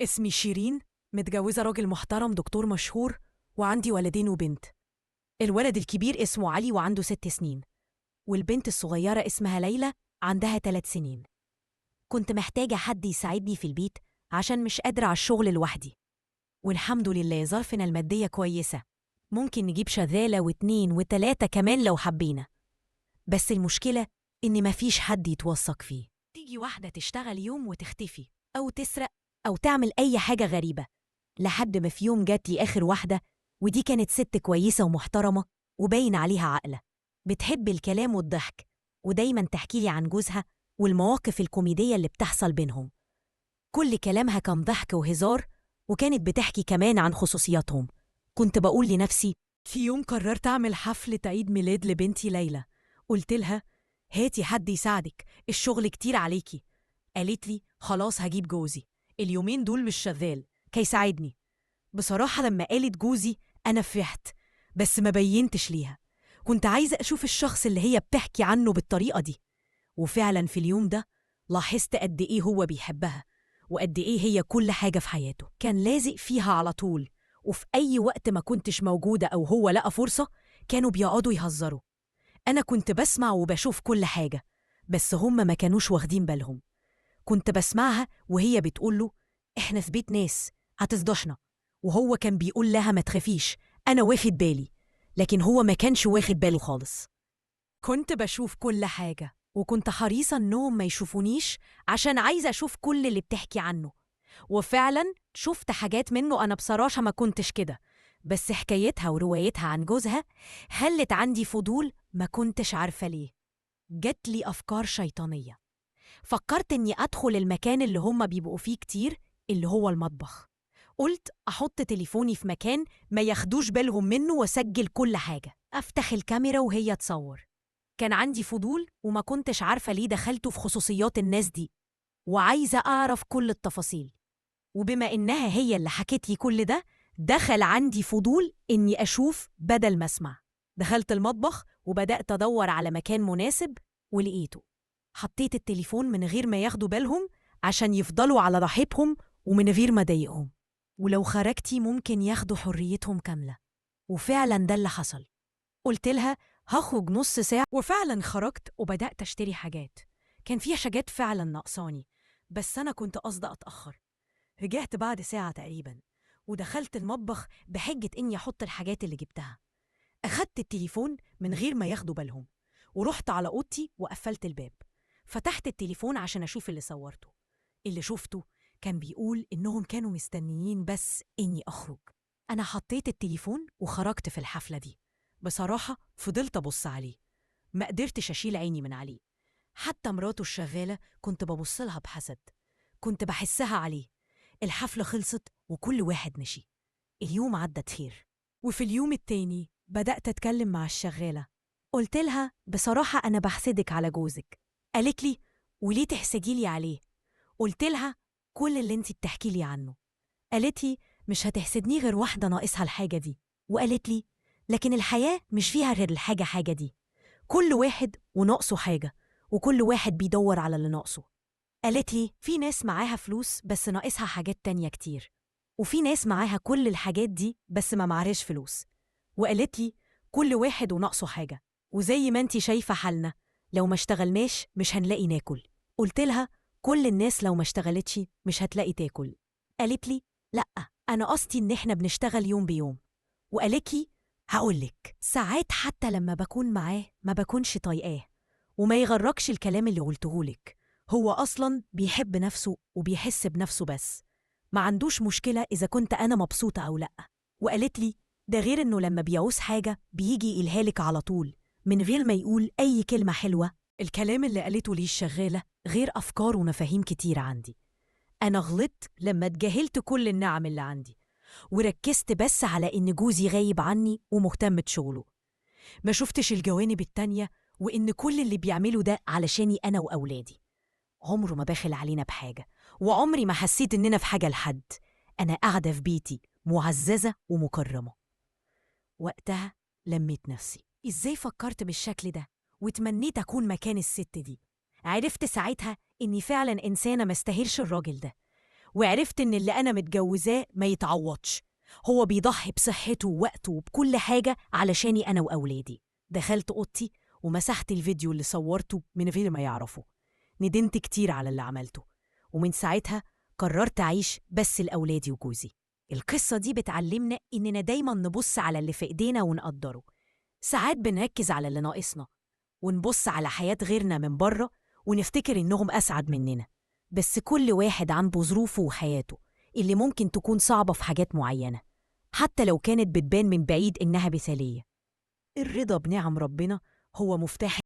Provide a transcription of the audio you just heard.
اسمي شيرين، متجوزة راجل محترم دكتور مشهور، وعندي ولدين وبنت. الولد الكبير اسمه علي وعنده 6 سنين، والبنت الصغيرة اسمها ليلى عندها 3 سنين. كنت محتاجة حد يساعدني في البيت عشان مش قادرة على الشغل لوحدي، والحمد لله ظرفنا المادية كويسة، ممكن نجيب شغالة واتنين وتلاتة كمان لو حبينا. بس المشكلة إن مفيش حد يتوثق فيه. تيجي واحدة تشتغل يوم وتختفي، أو تسرق، أو تعمل أي حاجة غريبة، لحد ما في يوم جات لي آخر واحدة، ودي كانت ست كويسة ومحترمة وباين عليها عاقلة، بتحب الكلام والضحك، ودايما تحكيلي عن جوزها والمواقف الكوميدية اللي بتحصل بينهم. كل كلامها كان ضحك وهزار، وكانت بتحكي كمان عن خصوصياتهم. كنت بقول لنفسي، في يوم قررت أعمل حفلة عيد ميلاد لبنتي ليلى. قلت لها هاتي حد يساعدك، الشغل كتير عليكي. قالت لي خلاص هجيب جوزي، اليومين دول مش شغال، كيساعدني. بصراحة لما قالت جوزي أنا فرحت، بس ما بينتش ليها. كنت عايزة أشوف الشخص اللي هي بتحكي عنه بالطريقة دي. وفعلا في اليوم ده لاحظت قد إيه هو بيحبها، وقد إيه هي كل حاجة في حياته. كان لازق فيها على طول، وفي أي وقت ما كنتش موجودة أو هو لقى فرصة كانوا بيقعدوا يهزروا. أنا كنت بسمع وبشوف كل حاجة، بس هم ما كانوش واخدين بالهم. كنت بسمعها وهي بتقوله إحنا في بيت ناس هتفضحنا، وهو كان بيقول لها ما تخافيش أنا واخد بالي، لكن هو ما كانش واخد باله خالص. كنت بشوف كل حاجة، وكنت حريصة إنهم ما يشوفونيش عشان عايزة أشوف كل اللي بتحكي عنه. وفعلا شفت حاجات منه أنا بصراحة ما كنتش كده، بس حكايتها وروايتها عن جوزها خلت عندي فضول ما كنتش عارفة ليه. جت لي أفكار شيطانية. فكرت إني أدخل المكان اللي هما بيبقوا فيه كتير، اللي هو المطبخ. قلت أحط تليفوني في مكان ما ياخدوش بالهم منه وأسجل كل حاجة، أفتح الكاميرا وهي تصور. كان عندي فضول وما كنتش عارفة ليه دخلته في خصوصيات الناس دي، وعايزة أعرف كل التفاصيل. وبما إنها هي اللي حكت لي كل ده، دخل عندي فضول إني أشوف بدل ما أسمع. دخلت المطبخ وبدأت أدور على مكان مناسب، ولقيته. حطيت التليفون من غير ما ياخدوا بالهم عشان يفضلوا على راحتهم ومن غير ما أضايقهم، ولو خرجتي ممكن ياخدوا حريتهم كاملة. وفعلا ده اللي حصل. قلت لها هخرج نص ساعة، وفعلا خرجت وبدأت أشتري حاجات. كان في حاجات فعلا ناقصاني، بس أنا كنت قصدي أتأخر. رجعت بعد ساعة تقريبا، ودخلت المطبخ بحجة إني أحط الحاجات اللي جبتها. أخدت التليفون من غير ما ياخدوا بالهم، ورحت على أوضتي وقفلت الباب. فتحت التليفون عشان أشوف اللي صورته. اللي شفته كان بيقول إنهم كانوا مستنيين بس إني أخرج. أنا حطيت التليفون وخرجت في الحفلة دي. بصراحة فضلت أبص عليه، ما قدرتش أشيل عيني من عليه. حتى مراته الشغالة كنت ببصلها بحسد، كنت بحسها عليه. الحفلة خلصت وكل واحد مشي. اليوم عدى خير. وفي اليوم التاني بدأت أتكلم مع الشغالة. قلت لها بصراحة أنا بحسدك على جوزك. قالت لي وليه تحسدي لي عليه؟ قلت لها كل اللي انتي بتحكي لي عنه. قالت لي مش هتحسدني غير واحدة ناقصها الحاجة دي. وقالت لي لكن الحياة مش فيها غير الحاجة حاجة دي، كل واحد وناقصه حاجة، وكل واحد بيدور على اللي ناقصه. قالت لي في ناس معاها فلوس بس ناقصها حاجات تانية كتير، وفي ناس معاها كل الحاجات دي بس ما معرش فلوس. وقالت لي كل واحد وناقصه حاجة، وزي ما انتي شايفة حالنا، لو ما اشتغلناش مش هنلاقي ناكل. قلت لها كل الناس لو ما اشتغلتش مش هتلاقي تاكل. قالت لي لأ، أنا قصدي إن إحنا بنشتغل يوم بيوم. وقالت لي هقولك ساعات حتى لما بكون معاه ما بكونش طايقاه، وما يغركش الكلام اللي قلتهولك، هو أصلاً بيحب نفسه وبيحس بنفسه بس، ما عندوش مشكلة إذا كنت أنا مبسوطة أو لأ. وقالت لي ده غير إنه لما بيعوز حاجة بيجي يقولهالك على طول من غير ما يقول أي كلمة حلوة. الكلام اللي قالته لي الشغالة غير أفكار ومفاهيم كتير عندي. أنا غلطت لما اتجاهلت كل النعم اللي عندي، وركزت بس على إن جوزي غايب عني ومهتم بشغله. ما شفتش الجوانب التانية، وإن كل اللي بيعمله ده علشاني أنا وأولادي. عمره ما بخل علينا بحاجة، وعمري ما حسيت إننا في حاجة لحد. أنا قاعدة في بيتي معززة ومكرمة. وقتها لميت نفسي، إزاي فكرت بالشكل ده وتمنيت أكون مكان الست دي. عرفت ساعتها إني فعلا إنسانة ما استاهلش الراجل ده، وعرفت إن اللي أنا متجوزاه ما يتعوضش. هو بيضحي بصحته ووقته وبكل حاجة علشاني أنا وأولادي. دخلت أوضتي ومسحت الفيديو اللي صورته من غير ما يعرفه. ندمت كتير على اللي عملته، ومن ساعتها قررت أعيش بس لأولادي وجوزي. القصة دي بتعلمنا إننا دايما نبص على اللي في إيدينا ونقدره. ساعات بنركز على اللي ناقصنا ونبص على حياة غيرنا من بره ونفتكر إنهم أسعد مننا، بس كل واحد عنده ظروفه وحياته اللي ممكن تكون صعبة في حاجات معينة، حتى لو كانت بتبان من بعيد إنها مثالية. الرضا بنعم ربنا هو مفتاح